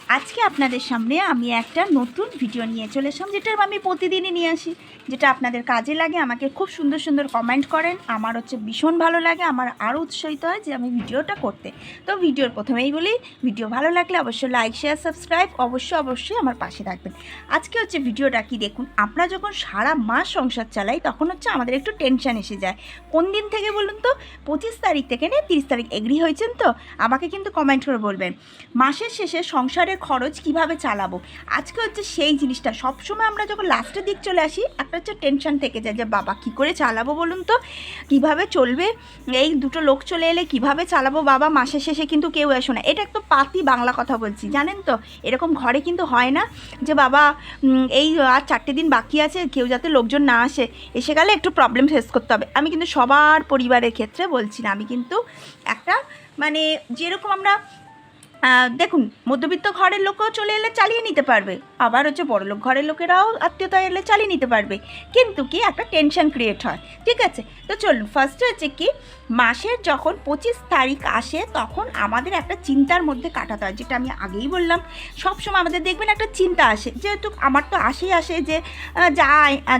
আজকে আপনাদের সামনে আমি একটা নতুন ভিডিও নিয়ে চলে এসলাম, যেটা আমি প্রতিদিনই নিয়ে আসি, যেটা আপনাদের কাজে লাগে। আমাকে খুব সুন্দর সুন্দর কমেন্ট করেন, আমার ভীষণ ভালো লাগে, আমার আরও উৎসাহিত হয় যে আমি ভিডিওটা করতে। তো ভিডিওর প্রথমেই বলি, ভিডিও ভালো লাগলে অবশ্যই লাইক শেয়ার সাবস্ক্রাইব অবশ্যই আমার পাশে থাকবেন। আজকে ভিডিওটা কি দেখুন, আমরা যখন সারা মাস সংসার চালাই তখন আমাদের একটু টেনশন এসে যায়। কোন দিন থেকে বলুন তো? 25 তারিখ থেকে নিয়ে 30 তারিখ। এগ্রি হয়েছেন তো? আমাকে কিন্তু কমেন্ট করে বলবেন। মাসের শেষে সংসারের খরচ কিভাবে চালাবো, আজকে সেই জিনিসটা। সবসময় আমরা যখন লাস্টের দিক চলে আসি একটা টেনশন থেকে যায় যে বাবা কি করে চালাবো বলুন তো, কিভাবে চলবে, এই দুটো লোক চলে এলে কিভাবে চালাবো বাবা, মাসের শেষে কিন্তু কেউ এসো না। এটা একটু পাতি বাংলা কথা বলছি, জানেন তো? এরকম ঘরে কিন্তু হয় না যে বাবা এই আর 4টে দিন বাকি আছে, কেউ যাতে লোকজন না আসে, এসে গেলে একটু প্রবলেম ফেস করতে হবে। আমি কিন্তু সবার পরিবারের ক্ষেত্রে বলছি না, আমি কিন্তু একটা যেরকম আমরা দেখুন, মধ্যবিত্ত ঘরের লোকও চলে এলে চালিয়ে নিতে পারবে, আবার বড়লোক ঘরের লোকেরাও আত্মীয়তা এলে চালিয়ে নিতে পারবে, কিন্তু কি একটা টেনশন ক্রিয়েট হয়। ঠিক আছে, তো চলুন। ফার্স্টে কি, মাসের যখন 25 তারিখ আসে তখন আমাদের একটা চিন্তার মধ্যে কাটাতে হয়, যেটা আমি আগেই বললাম। সবসময় আমাদের দেখবেন একটা চিন্তা আসে, যেহেতু আমার তো আসে যে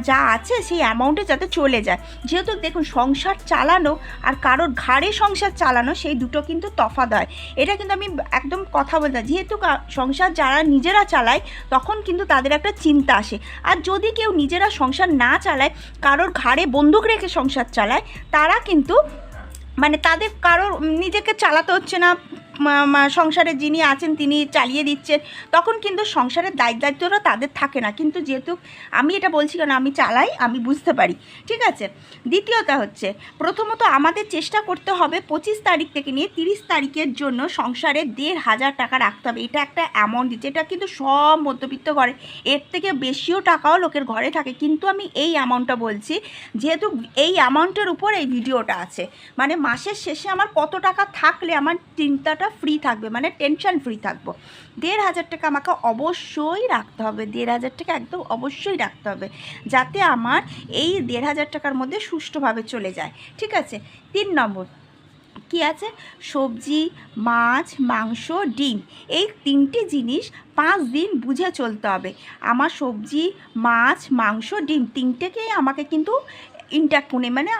যা আছে সেই অ্যামাউন্টে যাতে চলে যায়। যেহেতু দেখুন, সংসার চালানো আর কারোর ঘাড়ে সংসার চালানো, সেই দুটো কিন্তু তফাৎ হয়। এটা কিন্তু আমি একদম কথা বলতে, যেহেতু সংসার যারা নিজেরা চালায় তখন কিন্তু তাদের একটা চিন্তা আসে। আর যদি কেউ নিজেরা সংসার না চালায়, কারোর ঘাড়ে বন্দুক রেখে সংসার চালায়, তারা কিন্তু তাদের কারোর নিজেকে চালাতে হচ্ছে না, সংসারে যিনি আছেন তিনি চালিয়ে দিচ্ছেন, তখন কিন্তু সংসারের দায়িত্বটা তাদের থাকে না। কিন্তু যেহেতু আমি এটা বলছি কেন, আমি চালাই, আমি বুঝতে পারি। ঠিক আছে, দ্বিতীয়টা প্রথমত আমাদের চেষ্টা করতে হবে 25 তারিখ থেকে নিয়ে 30 তারিখের জন্য সংসারে 1,500 টাকা রাখতে হবে। এটা একটা অ্যামাউন্ট দিচ্ছে, এটা কিন্তু সব মধ্যবিত্ত ঘরে, এর থেকে বেশিও টাকাও লোকের ঘরে থাকে, কিন্তু আমি এই অ্যামাউন্টটা বলছি যেহেতু এই অ্যামাউন্টের উপর এই ভিডিওটা আছে। মাসের শেষে আমার কত টাকা থাকলে আমার চিন্তাটা ফ্রি থাকবে, টেনশন ফ্রি থাকবো। 1,500 টাকা আমাকে অবশ্যই রাখতে হবে, 1,500 টাকা একদম অবশ্যই রাখতে হবে, যাতে আমার এই 1,500 টাকার মধ্যে সুষ্ঠুভাবে চলে যায়। ঠিক আছে, 3 নম্বর কি আছে, সবজি, মাছ, মাংস, ডিম, এই 3টে জিনিস 5 দিন বুঝে চলতে হবে। আমার সবজি, মাছ, মাংস, ডিম 3টেকেই আমাকে কিন্তু ইনট্যাক্ট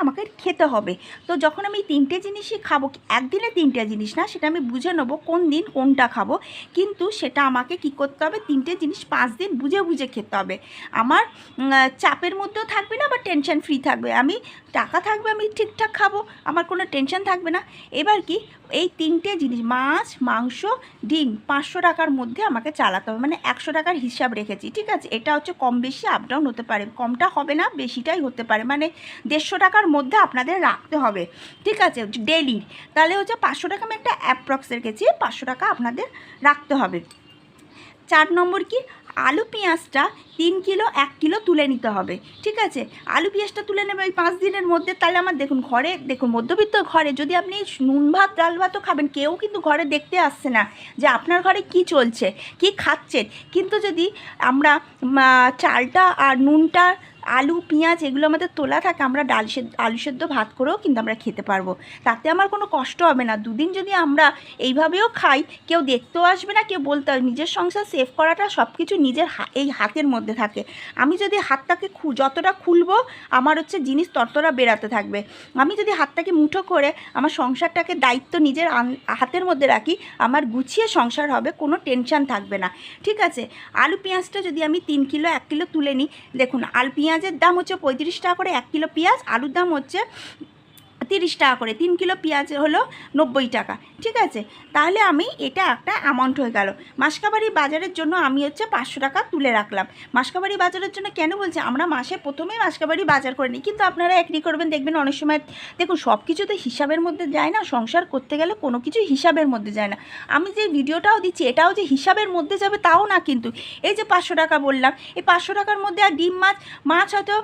আমাকে খেতে হবে। তো যখন আমি 3টে জিনিসই খাবো, একদিনে 3টে জিনিস না, সেটা আমি বুঝে নেবো কোন দিন কোনটা খাবো, কিন্তু সেটা আমাকে কি করতে হবে, 3টে জিনিস 5 দিন বুঝে খেতে হবে। আমার চাপের মধ্যেও থাকবে না বা টেনশন ফ্রি থাকবে, আমি টাকা থাকবে, আমি ঠিকঠাক খাবো, আমার কোনো টেনশন থাকবে না। এবার কি, এই 3টে জিনিস মাছ, মাংস, ডিম 500 টাকার মধ্যে আমাকে চালাতে হবে, 100 টাকার হিসাব রেখেছি। ঠিক আছে, এটা কম বেশি আপ ডাউন হতে পারে, কমটা হবে না, বেশিটাই হতে পারে, 150 টাকার মধ্যে আপনাদের রাখতে হবে। ঠিক আছে, ডেইলির। তাহলে 500 টাকা আমি একটা অ্যাপ্রক্স রেখেছি, 500 টাকা আপনাদের রাখতে হবে। 4 নম্বর কি, আলু পেঁয়াজটা 3 কিলো 1 কিলো তুলে নিতে হবে। ঠিক আছে, আলু পেঁয়াজটা তুলে নেবে ওই 5 দিনের মধ্যে। তাহলে আমার দেখুন মধ্যবিত্ত ঘরে যদি আপনি নুন ভাত ডাল ভাতও খাবেন, কেউ কিন্তু ঘরে দেখতে আসছে না যে আপনার ঘরে কি চলছে, কি খাচ্ছেন। কিন্তু যদি আমরা চালটা আর নুনটা, আলু পেঁয়াজ এগুলো আমাদের তোলা থাকে, আমরা আলু সেদ্ধ ভাত করেও কিন্তু আমরা খেতে পারবো, তাতে আমার কোনো কষ্ট হবে না। দুদিন যদি আমরা এইভাবেও খাই, কেউ দেখতেও আসবে না, কেউ বলতে হবে। নিজের সংসার সেভ করাটা সব কিছু নিজের এই হাতের মধ্যে থাকে। আমি যদি হাতটাকে যতটা খুলবো, আমার জিনিস ততটা বেরাতে থাকবে। আমি যদি হাতটাকে মুঠো করে আমার সংসারটাকে দায়িত্ব নিজের হাতের মধ্যে রাখি, আমার গুছিয়ে সংসার হবে, কোনো টেনশন থাকবে না। ঠিক আছে, আলু পেঁয়াজটা যদি আমি 3 কিলো 1 কিলো তুলে নিই, দেখুন আলু পেঁয়াজের দাম 35 টাকা করে 1 কিলো পেঁয়াজ, আলুর দাম 30 টাকা করে, 3 কিলো পেঁয়াজ হলো 90 টাকা। ঠিক আছে, তাহলে আমি এটা একটা অ্যামাউন্ট হয়ে গেল। মাসকাবাড়ি বাজারের জন্য আমি 500 টাকা তুলে রাখলাম। মাসকাবাড়ি বাজারের জন্য কেন বলছি, আমরা মাসে প্রথমেই মাসকাবাড়ি বাজার করে নিই, কিন্তু আপনারা এগ্রি করবেন, দেখবেন অনেক সময় দেখুন সব কিছু তো হিসাবের মধ্যে যায় না, সংসার করতে গেলে কোনো কিছু হিসাবের মধ্যে যায় না। আমি যে ভিডিওটাও দিচ্ছি এটাও যে হিসাবের মধ্যে যাবে তাও না, কিন্তু এই যে 500 টাকা বললাম, এই 500 টাকার মধ্যে আর ডিম মাছ হয়তো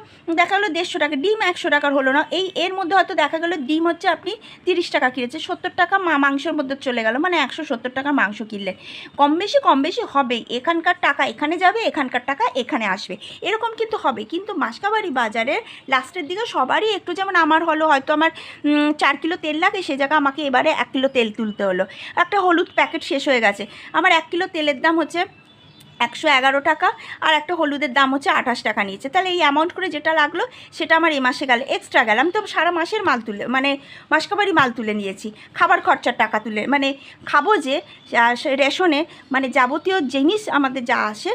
দেখা গেলো 150 টাকা, ডিম 100 টাকার হলো না, এর মধ্যে হয়তো দেখা গেল ডিম হচ্ছে আপনি 30 টাকা কিনেছে, 70 টাকা মাংসের মধ্যে চলে গেল, মানে 170 টাকা মাংস কিনলে কম বেশি হবেই। এখানকার টাকা এখানে যাবে, এখানকার টাকা এখানে আসবে, এরকম কিন্তু হবে। কিন্তু মাসকাবাড়ি বাজারের লাস্টের দিকে সবারই একটু, যেমন আমার হলো হয়তো আমার 4 কিলো তেল লাগে, সে জায়গায় আমাকে এবারে 1 কিলো তেল তুলতে হলো। একটা হলুদ প্যাকেট শেষ হয়ে গেছে, আমার 1 কিলো তেলের দাম হচ্ছে 111 টাকা, আর একটা হলুদের দাম হচ্ছে 28 টাকা নিয়েছে। তাহলে এই অ্যামাউন্ট করে যেটা লাগলো সেটা আমার এই মাসে গেল, এক্সট্রা গেলাম। তো সারা মাসের মাল তুলে, মানে মাসকাবারি মাল তুলে নিয়েছি, খাবার খরচার টাকা তুলে, মানে খাবো যে রেশনে মানে যাবতীয় জিনিস আমাদের যা আসে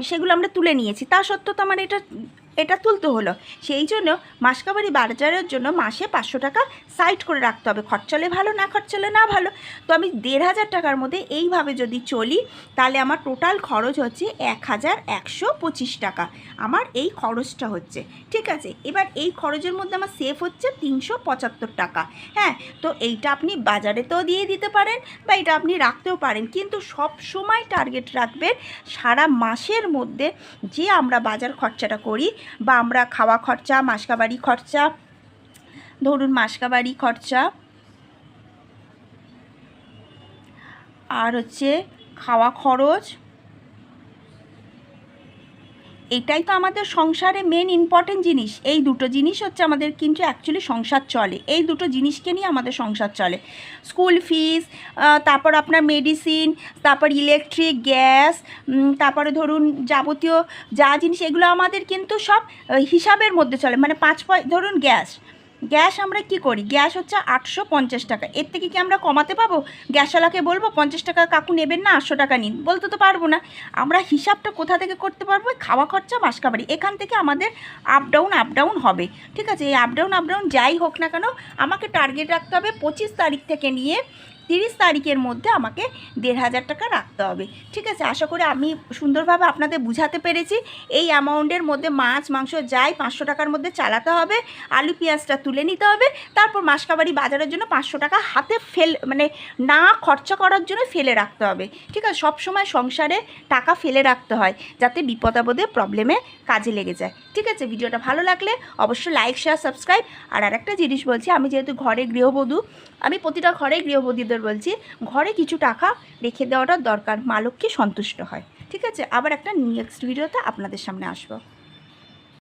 সেগুলো আমরা তুলে নিয়েছি। তা সত্ত্বেও তো আমার এটা তুলতে হলো। সেই জন্য মাসকাবারি বাজারের জন্য মাসে 500 টাকা সাইড করে রাখতে হবে। খরচালে ভালো, না খরচালে না ভালো। তো আমি 1500 টাকার মধ্যে এইভাবে যদি চলি, তাহলে আমার টোটাল খরচ হচ্ছে 1125 টাকা। আমার এই খরচটা হচ্ছে, ঠিক আছে। এবার এই খরচের মধ্যে আমার সেভ হচ্ছে 375 টাকা। হ্যাঁ, তো এইটা আপনি বাজারেতেও দিয়ে দিতে পারেন বা এটা আপনি রাখতেও পারেন, কিন্তু সব সময় টার্গেট রাখবেন সারা মাসের মধ্যে যে আমরা বাজার খরচাটা করি, বা আমরা খাওয়া খরচা, মাসকাবারি খরচা, ধরুন মাসকাবারি খরচা আর হচ্ছে খাওয়া খরচ, এটাই তো আমাদের সংসারে মেন ইম্পর্টেন্ট জিনিস। এই দুটো জিনিস হচ্ছে আমাদের কিন্তু অ্যাকচুয়ালি সংসার চলে, এই দুটো জিনিসকে নিয়ে আমাদের সংসার চলে। স্কুল ফিস, তারপর আপনার মেডিসিন, তারপর ইলেকট্রিক, গ্যাস, তারপরে ধরুন যাবতীয় যা জিনিস, এগুলো আমাদের কিন্তু সব হিসাবের মধ্যে চলে। মানে ধরুন গ্যাস আমরা কি করি, গ্যাস হচ্ছে 850 টাকা, এর থেকে কি আমরা কমাতে পাবো? গ্যাসওয়ালাকে বলবো 50 টাকা কাকু নেবেন না, 800 টাকা নিন, বলতে তো পারবো না। আমরা হিসাবটা কোথা থেকে করতে পারবো? খাওয়া খরচা, মাসকাবারি, এখান থেকে আমাদের আপ ডাউন হবে, ঠিক আছে। এই আপ ডাউন যাই হোক না কেন, আমাকে টার্গেট রাখতে হবে 25 তারিখ থেকে নিয়ে 30 তারিখের মধ্যে আমাকে 1500 টাকা রাখতে হবে, ঠিক আছে। আশা করি আমি সুন্দরভাবে আপনাদের বুঝাতে পেরেছি। এই অ্যামাউন্টের মধ্যে মাছ মাংস যাই 500 টাকার মধ্যে চালাতে হবে, আলু পেঁয়াজটা তুলে নিতে হবে, তারপর মাসকাবারি বাজারের জন্য 500 টাকা হাতে মানে না খরচা করার জন্য ফেলে রাখতে হবে, ঠিক আছে। সবসময় সংসারে টাকা ফেলে রাখতে হয়, যাতে বিপদ আপদে প্রবলেমে কাজে লেগে যায়, ঠিক আছে। ভিডিওটা ভালো লাগলে অবশ্যই লাইক, শেয়ার, সাবস্ক্রাইব। আর একটা জিনিস বলছি, আমি যেহেতু ঘরে গৃহবধূ, আমি প্রতিটা ঘরে গৃহবধূদের বলছি, ঘরে কিছু টাকা রেখে দেওয়াটা দরকার, মা লক্ষ্মী সন্তুষ্ট হয়, ঠিক আছে। আবার একটা নেক্সট ভিডিওতে আপনাদের সামনে আসবো।